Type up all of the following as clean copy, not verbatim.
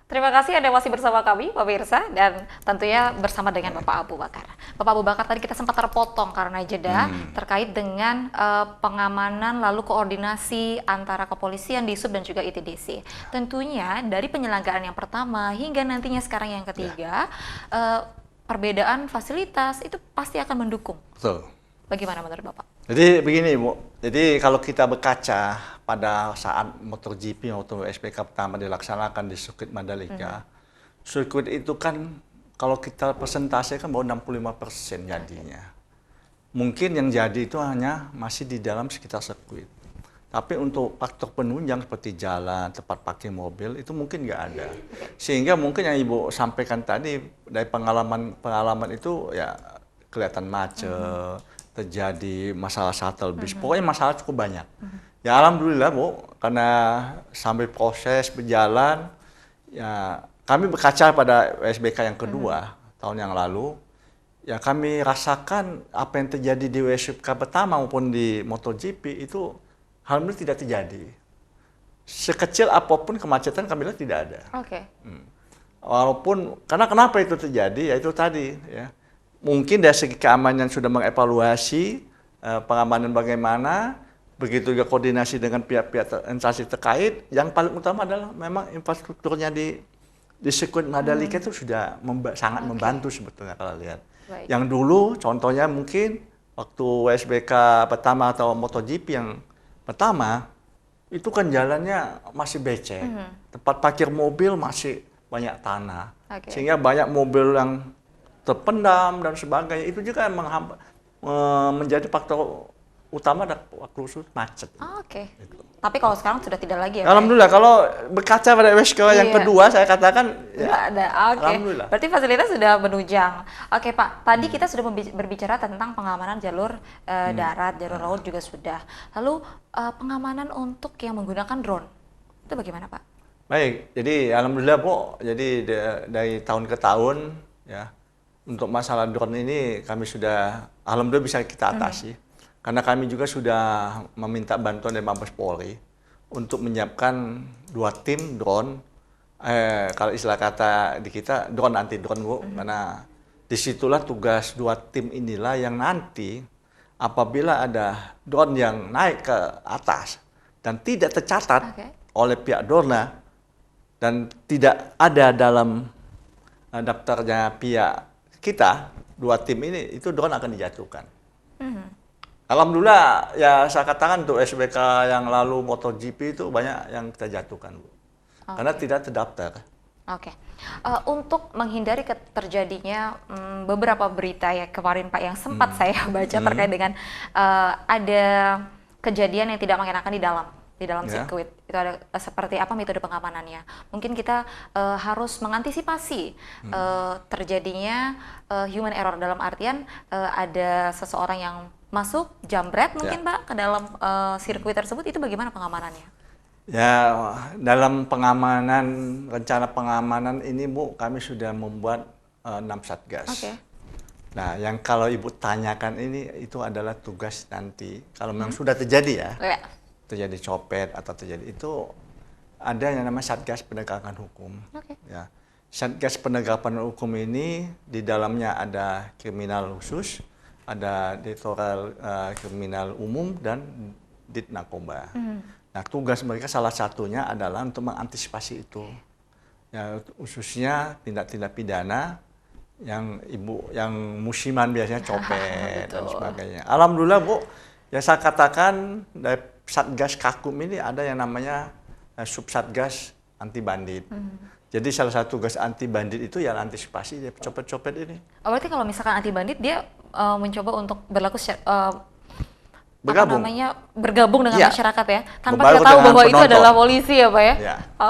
Terima kasih Anda masih bersama kami, pemirsa, dan tentunya bersama dengan Bapak Abu Bakar. Bapak Abu Bakar, tadi kita sempat terpotong karena jeda terkait dengan pengamanan lalu koordinasi antara kepolisian, Disub, dan juga ITDC. Tentunya dari penyelenggaraan yang pertama hingga nantinya sekarang yang ketiga, perbedaan fasilitas itu pasti akan mendukung. Betul. Bagaimana menurut Bapak? Jadi begini Bu, jadi kalau kita berkaca pada saat MotoGP atau WSBK pertama dilaksanakan di sirkuit Mandalika, sirkuit itu kan kalau kita persentase kan baru 65% jadinya. Mungkin yang jadi itu hanya masih di dalam sekitar sirkuit. Tapi untuk faktor penunjang seperti jalan, tempat parkir mobil itu mungkin nggak ada. Sehingga mungkin yang Ibu sampaikan tadi dari pengalaman itu ya kelihatan macet, terjadi masalah shuttle bis. Pokoknya masalah cukup banyak. Ya alhamdulillah Bu, karena sambil proses berjalan, ya kami berkaca pada WSBK yang kedua tahun yang lalu, ya kami rasakan apa yang terjadi di WSBK pertama maupun di MotoGP itu alhamdulillah tidak terjadi. Sekecil apapun kemacetan kami lihat tidak ada. Oke. Walaupun, karena kenapa itu terjadi, ya itu tadi ya. Mungkin dari segi keamanan sudah mengevaluasi pengamanan bagaimana, begitu juga koordinasi dengan pihak-pihak instansi terkait. Yang paling utama adalah memang infrastrukturnya di sirkuit Mandalika itu sudah sangat membantu sebetulnya kalau lihat. Baik. Yang dulu contohnya mungkin waktu WSBK pertama atau MotoGP yang pertama, itu kan jalannya masih becek. Tempat parkir mobil masih banyak tanah. Sehingga banyak mobil yang terpendam dan sebagainya. Itu juga menjadi faktor utama dan waktu macet. Oke. Tapi kalau sekarang sudah tidak lagi ya? Alhamdulillah, kalau berkaca pada WSBK yang kedua, saya katakan nggak ada. Oke. Alhamdulillah. Berarti fasilitas sudah menunjang. Oke Pak, tadi kita sudah berbicara tentang pengamanan jalur darat, jalur laut juga sudah. Lalu pengamanan untuk yang menggunakan drone, itu bagaimana Pak? Baik, jadi alhamdulillah Bu, jadi dari tahun ke tahun ya, untuk masalah drone ini kami sudah alhamdulillah bisa kita atasi. Karena kami juga sudah meminta bantuan dari Mabes Polri untuk menyiapkan 2 tim drone. Kalau istilah kata di kita drone anti drone Bu, karena disitulah tugas 2 tim inilah yang nanti apabila ada drone yang naik ke atas dan tidak tercatat oleh pihak Dorna dan tidak ada dalam daftarnya pihak kita, 2 tim ini, itu drone akan dijatuhkan. Alhamdulillah, ya saya katakan untuk SBK yang lalu MotoGP itu banyak yang kita jatuhkan, Bu. Karena tidak terdaftar. Oke. Untuk menghindari terjadinya beberapa berita ya kemarin Pak yang sempat saya baca terkait dengan ada kejadian yang tidak mengenakan di dalam sirkuit. Itu ada seperti apa metode pengamanannya? Mungkin kita harus mengantisipasi terjadinya human error dalam artian ada seseorang yang masuk jambret mungkin Pak ke dalam sirkuit tersebut, itu bagaimana pengamanannya? Ya, dalam pengamanan, rencana pengamanan ini Bu, kami sudah membuat 6 satgas. Nah, yang kalau Ibu tanyakan ini itu adalah tugas nanti. Kalau memang sudah terjadi ya, terjadi copet atau terjadi itu ada yang namanya Satgas Penegakan Hukum. Ya, Satgas Penegakan Hukum ini di dalamnya ada kriminal khusus, ada direktorat kriminal umum dan dit narkoba. Nah, tugas mereka salah satunya adalah untuk mengantisipasi itu. Ya, khususnya tindak-tindak pidana yang musiman biasanya copet dan sebagainya. Alhamdulillah Bu, ya saya katakan dari Satgas Kakum ini ada yang namanya Subsatgas Anti Bandit. Jadi salah satu tugas anti bandit itu ya antisipasi dia copet-copet ini. Berarti kalau misalkan anti bandit dia mencoba untuk bergabung dengan masyarakat ya, tanpa kita tahu bahwa itu adalah polisi ya Pak ya?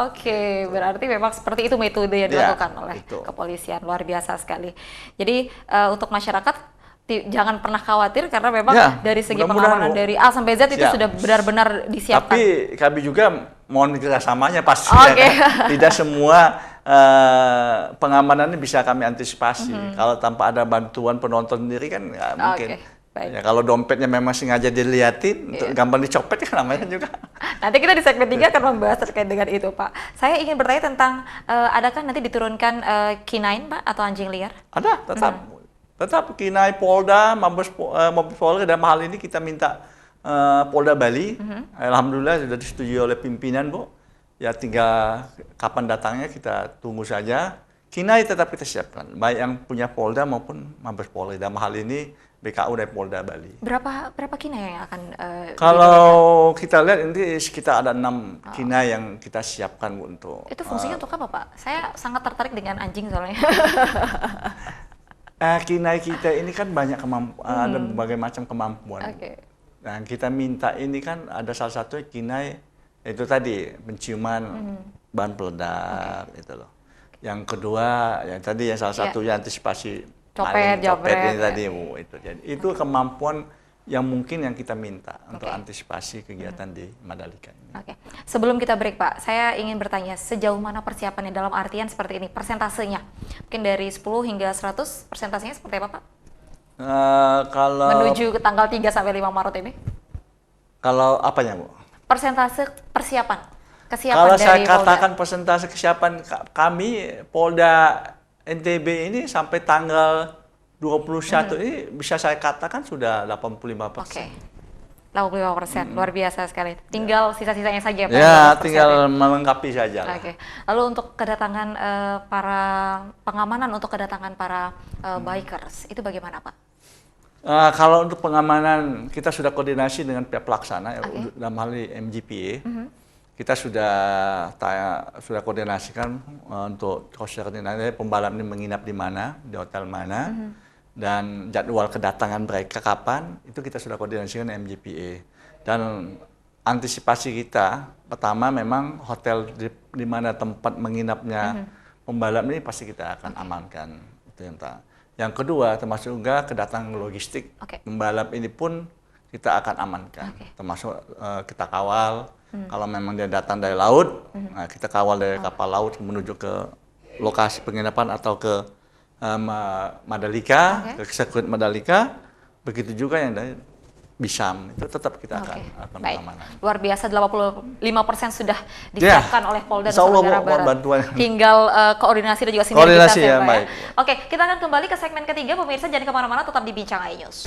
Oke, berarti memang seperti itu metode yang dilakukan oleh kepolisian, luar biasa sekali. Jadi untuk masyarakat jangan pernah khawatir karena memang dari segi pengamanan dari A sampai Z itu sudah benar-benar disiapkan. Tapi kami juga mohon kerjasamanya pasti ya kan? Tidak semua pengamanannya bisa kami antisipasi. Kalau tanpa ada bantuan penonton sendiri kan nggak mungkin. Ya, kalau dompetnya memang sengaja dilihatin, untuk gampang dicopet kan namanya juga. Nanti kita di segmen 3 akan membahas terkait dengan itu, Pak. Saya ingin bertanya tentang adakah nanti diturunkan K9, Pak, atau anjing liar? Ada, tetap K9 Polda, Mabes Polri, dan hal ini kita minta Polda Bali. Alhamdulillah sudah disetujui oleh pimpinan, Bu. Ya tinggal kapan datangnya kita tunggu saja. K9 tetap kita siapkan, baik yang punya Polda maupun Mabes Polri. Dalam hal ini BKU dan Polda Bali. Berapa K9 yang akan kalau kita lihat ini sekitar ada 6 K9 yang kita siapkan, Bu, untuk. Itu fungsinya untuk apa, Pak? Saya sangat tertarik dengan anjing soalnya. K9 kita ini kan banyak ada berbagai macam kemampuan. Oke. Nah, kita minta ini kan ada salah satu K9 itu tadi penciuman bahan peledak itu loh. Yang kedua yang tadi yang salah satunya antisipasi copet ini tadi, Bu, itu. Jadi itu kemampuan yang mungkin yang kita minta untuk antisipasi kegiatan di Mandalika ini. Oke. Sebelum kita break, Pak, saya ingin bertanya sejauh mana persiapannya dalam artian seperti ini, persentasenya. Mungkin dari 10 hingga 100, persentasenya seperti apa, Pak? Kalau menuju ke tanggal 3 sampai 5 Maret ini? Kalau apanya, Bu? Persentase persiapan. Kesiapan kalau dari saya Polda. katakan persentase kesiapan kami Polda NTB ini sampai tanggal 21 ini bisa saya katakan sudah 85%. Oke. 85%, luar biasa sekali. Tinggal sisa-sisanya saja, Pak. Ya, tinggal melengkapi saja. Oke. Lalu untuk kedatangan para pengamanan untuk kedatangan para bikers itu bagaimana, Pak? Kalau untuk pengamanan kita sudah koordinasi dengan pihak pelaksana dalam hal ini MGPA. Kita sudah koordinasikan untuk koordinasi pembalap ini menginap di mana, di hotel mana, dan jadwal kedatangan mereka kapan, itu kita sudah koordinasikan dengan MGPA. Dan antisipasi kita, pertama memang hotel di mana tempat menginapnya pembalap ini pasti kita akan amankan. Itu yang pertama. Yang kedua, termasuk juga kedatangan logistik pembalap ini pun kita akan amankan, termasuk kita kawal. Kalau memang dia datang dari laut, nah kita kawal dari kapal laut menuju ke lokasi penginapan atau ke Mandalika, ke sirkuit Mandalika. Begitu juga yang dari Bisam, itu tetap kita akan pengamanan. Luar biasa, 85% sudah disiapkan oleh Polda Nusa Tenggara Barat. Tinggal koordinasi dan juga sinergitas ya, Pak. Oke, kita akan kembali ke segmen ketiga. Pemirsa jangan kemana-mana, tetap di Bincang iNews.